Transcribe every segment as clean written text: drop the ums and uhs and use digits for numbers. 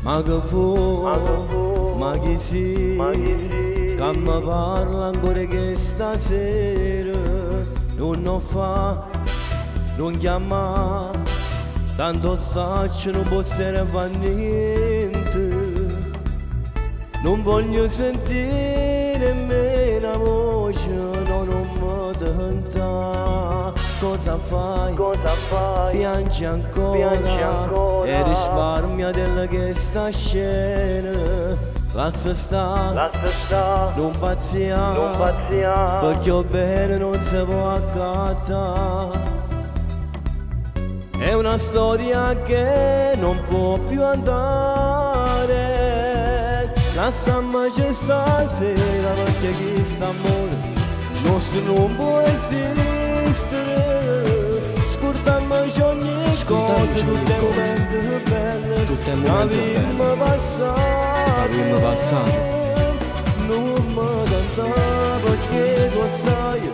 Ma che fu, ma chi si, che mi parla ancora che stasera non ho fa, non chiama, tanto saccio non posso fare niente, non voglio sentire nemmeno la voce, no, non mi tenta. Cosa fai? Piangi ancora e risparmia della che sta scena. Lascia sta, non pazzia, perché io bene non si può accattare. È una storia che non può più andare. Lasciamoci stasera perché chi sta amore nostro non può esistere. Scordiamoci ogni cosa, tutte le momenti belle, l'abbiamo passato. Non mi tenta perché tu sai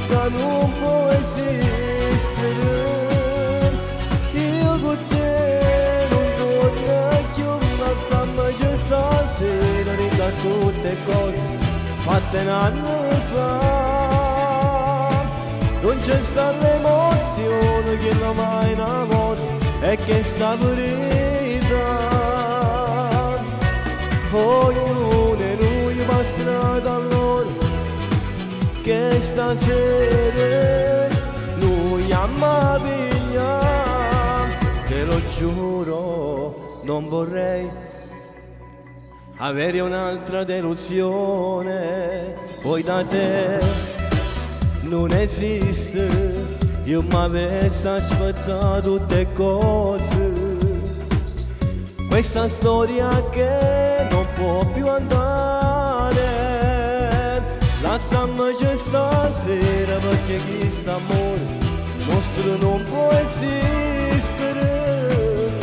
che non può esistere. Io con te non torno più, lasciamoci stasera, ricordare tutte cose fatte un anno fa. Non c'è sta l'emozione che non mai innamora e che sta verità. Ognuno di noi va strada allora che stasera noi amiamo pigliamo. Te lo giuro, non vorrei avere un'altra delusione, poi da te non esiste, io mi avessi aspettato tutte cose. Questa storia che non può più andare, lasciamoci stasera perché questo amore nostro non può esistere.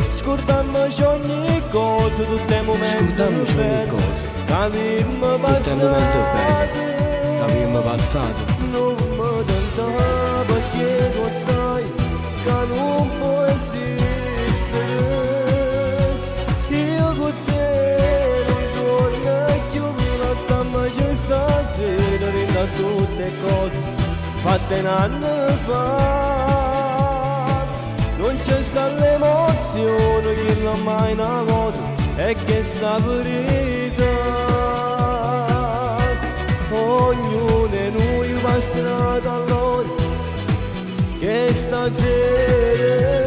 Scordiamoci ogni cosa, tutti i momenti belli che abbiamo passato. Non mi tenta perché tu sai che non può esistere. Io con te non torno più, lasciamoci stasera, ricordare tutte cose fatte un anno fa. Non c'è sta l'emozione che non mai innamora e che sta verità. Ognuno di noi va strada allora che stasera